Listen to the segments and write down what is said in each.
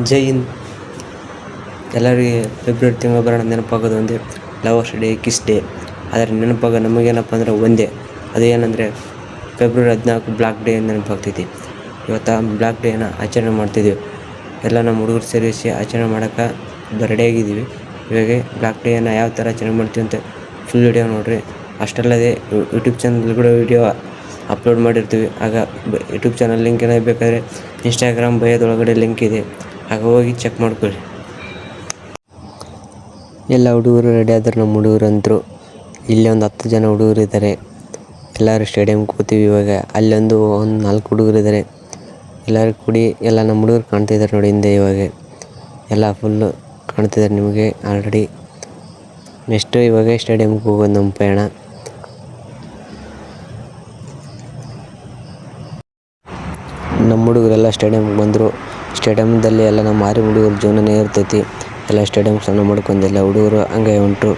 ಜೈ ಹಿಂದ್. ಎಲ್ಲರಿಗೆ ಫೆಬ್ರವರಿ ತಿಂಗಳು ಬರೋಣ ನೆನಪಾಗೋದು ಒಂದೇ, ಲವರ್ಸ್ ಡೇ, ಕಿಸ್ ಡೇ. ಆದರೆ ನೆನಪಾಗ ನಮಗೇನಪ್ಪ ಅಂದರೆ ಒಂದೇ, ಅದೇನೆಂದರೆ ಫೆಬ್ರವರಿ 14 ಬ್ಲ್ಯಾಕ್ ಡೇ ನೆನಪಾಗ್ತೈತಿ. ಇವತ್ತು ಬ್ಲ್ಯಾಕ್ ಡೇನ ಆಚರಣೆ ಮಾಡ್ತಿದ್ದೀವಿ. ಎಲ್ಲ ನಮ್ಮ ಹುಡುಗರು ಸೇರಿಸಿ ಆಚರಣೆ ಮಾಡೋಕ್ಕೆ ರೆಡಿಯಾಗಿದ್ದೀವಿ. ಇವಾಗ ಬ್ಲ್ಯಾಕ್ ಡೇನ ಯಾವ ಥರ ಆಚರಣೆ ಮಾಡ್ತೀವಿ ಅಂತ ಫುಲ್ ವಿಡಿಯೋ ನೋಡಿರಿ. ಅಷ್ಟಲ್ಲದೆ ಯೂಟ್ಯೂಬ್ ಚಾನಲ್ ಕೂಡ ವಿಡಿಯೋ ಅಪ್ಲೋಡ್ ಮಾಡಿರ್ತೀವಿ. ಆಗ ಯೂಟ್ಯೂಬ್ ಚಾನಲ್ ಲಿಂಕ್ ಏನಾದ್ರು ಬೇಕಾದರೆ ಇನ್ಸ್ಟಾಗ್ರಾಮ್ ಬಯೋದೊಳಗಡೆ ಲಿಂಕ್ ಇದೆ, ಆಗ ಹೋಗಿ ಚೆಕ್ ಮಾಡ್ಕೊಳ್ಳಿ. ಎಲ್ಲ ಹುಡುಗರು ರೆಡಿ ಆದ್ರೆ ನಮ್ಮ ಹುಡುಗರು ಅಂದರು. ಇಲ್ಲಿ ಒಂದು 10 ಜನ ಹುಡುಗರು ಇದ್ದಾರೆ. ಎಲ್ಲರೂ ಸ್ಟೇಡಿಯಮ್ಗೆ ಹೋಗ್ತೀವಿ. ಇವಾಗ ಅಲ್ಲೊಂದು 4 ಹುಡುಗರು ಇದ್ದಾರೆ. ಎಲ್ಲರೂ ಕೂಡಿ ಎಲ್ಲ ನಮ್ಮ ಹುಡುಗರು ಕಾಣ್ತಿದ್ದಾರೆ ನೋಡಿ ಹಿಂದೆ. ಇವಾಗ ಎಲ್ಲ ಫುಲ್ಲು ಕಾಣ್ತಿದ್ದಾರೆ ನಿಮಗೆ ಆಲ್ರೆಡಿ. ನೆಕ್ಸ್ಟು ಇವಾಗ ಸ್ಟೇಡಿಯಮ್ಗೆ ಹೋಗೋದು ನಮ್ಮ ಪಯಣ. ನಮ್ಮ ಹುಡುಗರೆಲ್ಲ ಸ್ಟೇಡಿಯಮ್ಗೆ ಬಂದರು. ಸ್ಟೇಡಿಯಮ್ದಲ್ಲಿ ಎಲ್ಲ ನಮ್ಮ ಆರು ಹುಡುಗರು ಜೀವನನೇ ಇರ್ತೈತಿ. ಎಲ್ಲ ಸ್ಟೇಡಿಯಮ್ ಸ್ನಾನ ಮಾಡ್ಕೊಂಡು ಎಲ್ಲ ಹುಡುಗರು ಹಂಗೆ ಹೊಂಟರು.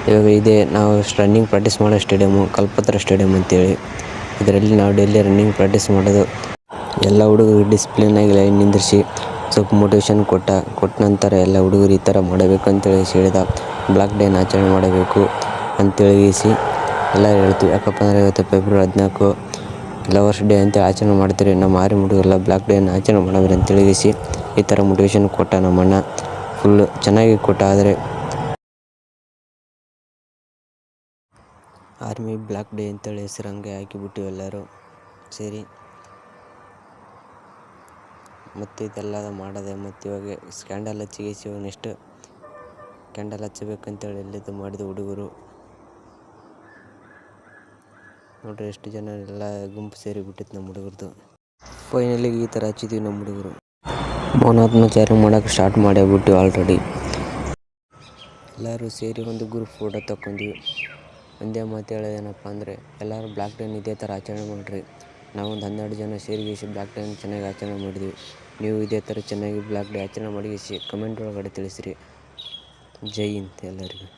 ಇವಾಗ ಇದೆ ನಾವು ರನ್ನಿಂಗ್ ಪ್ರಾಕ್ಟೀಸ್ ಮಾಡೋ ಸ್ಟೇಡಿಯಮ್ಮು, ಕಲ್ಪತ್ರ ಸ್ಟೇಡಿಯಮ್ ಅಂತೇಳಿ. ಇದರಲ್ಲಿ ನಾವು ಡೈಲಿ ರನ್ನಿಂಗ್ ಪ್ರಾಕ್ಟೀಸ್ ಮಾಡೋದು. ಎಲ್ಲ ಹುಡುಗರು ಡಿಸಿಪ್ಲಿನಾಗಿ ಲೈನ್ ನಿಂದಿರಿಸಿ ಸ್ವಲ್ಪ ಮೋಟಿವೇಶನ್ ಕೊಟ್ಟ ನಂತರ ಎಲ್ಲ ಹುಡುಗರು ಈ ಥರ ಮಾಡಬೇಕು ಅಂತೇಳಿ ಹೇಳಿದ. ಬ್ಲ್ಯಾಕ್ ಡೇನ ಆಚರಣೆ ಮಾಡಬೇಕು ಅಂತೇಳಿ ಎಲ್ಲ ಹೇಳ್ತೀವಿ. ಯಾಕಪ್ಪ ಅಂದರೆ ಇವತ್ತು ಫೆಬ್ರವರಿ 14 ಲವರ್ಸ್ ಡೇ ಅಂತ ಆಚರಣೆ ಮಾಡ್ತೀರಿ. ನಮ್ಮ ಆರು ಹುಡುಗರೆಲ್ಲ ಬ್ಲ್ಯಾಕ್ ಡೇನ ಆಚರಣೆ ಮಾಡೋರು ಅಂತೇಳಿ ಈ ಥರ ಮೋಟಿವೇಶನ್ ಕೊಟ್ಟ ನಮ್ಮಣ್ಣ. ಫುಲ್ಲು ಚೆನ್ನಾಗಿ ಕೊಟ್ಟ. ಆದರೆ ಆರ್ಮಿ ಬ್ಲ್ಯಾಕ್ ಡೇ ಅಂತೇಳಿ ಹೆಸರು ಹಂಗೆ ಹಾಕಿಬಿಟ್ಟು ಎಲ್ಲರೂ ಸೇರಿ ಮತ್ತು ಇದೆಲ್ಲ ಮಾಡೋದೆ. ಮತ್ತು ಇವಾಗ ಕ್ಯಾಂಡಲ್ ಹಚ್ಚಿಗಿಸಿ ಇವಾಗ ನೆಕ್ಸ್ಟ್ ಕ್ಯಾಂಡಲ್ ಹಚ್ಚಬೇಕಂತೇಳಿ ಎಲ್ಲಿದ್ದು ಮಾಡಿದ ಹುಡುಗರು ನೋಡ್ರಿ ಎಷ್ಟು ಜನ ಎಲ್ಲ ಗುಂಪು ಸೇರಿ ಬಿಟ್ಟಿತ್ತು ನಮ್ಮ ಹುಡುಗರದು. ಫೈನಲಿಗೆ ಈ ಥರ ಹಚ್ಚಿದ್ದೀವಿ ನಮ್ಮ ಹುಡುಗರು. ಮೌನಾತ್ಮಚಾರ ಮಾಡೋಕ್ಕೆ ಸ್ಟಾರ್ಟ್ ಮಾಡೇಬಿಟ್ಟು ಆಲ್ರೆಡಿ. ಎಲ್ಲರೂ ಸೇರಿ ಒಂದು ಗ್ರೂಪ್ ಫೋಟೋ ತಗೊಂಡ್ವಿ. ಒಂದೇ ಮಾತು ಹೇಳೋದೇನಪ್ಪ ಅಂದರೆ ಎಲ್ಲರೂ ಬ್ಲ್ಯಾಕ್ ಡೇನ ಇದೇ ಥರ ಆಚರಣೆ ಮಾಡಿರಿ. ನಾವೊಂದು 12 ಜನ ಸೇರಿಸಿ ಬ್ಲ್ಯಾಕ್ ಡೇನ ಚೆನ್ನಾಗಿ ಆಚರಣೆ ಮಾಡಿದ್ವಿ. ನೀವು ಇದೇ ಥರ ಚೆನ್ನಾಗಿ ಬ್ಲ್ಯಾಕ್ ಡೇ ಆಚರಣೆ ಮಾಡಿಸಿ ಕಮೆಂಟ್ ಒಳಗಡೆ ತಿಳಿಸಿರಿ. ಜೈ ಹಿಂದ್ ಎಲ್ಲರಿಗೂ.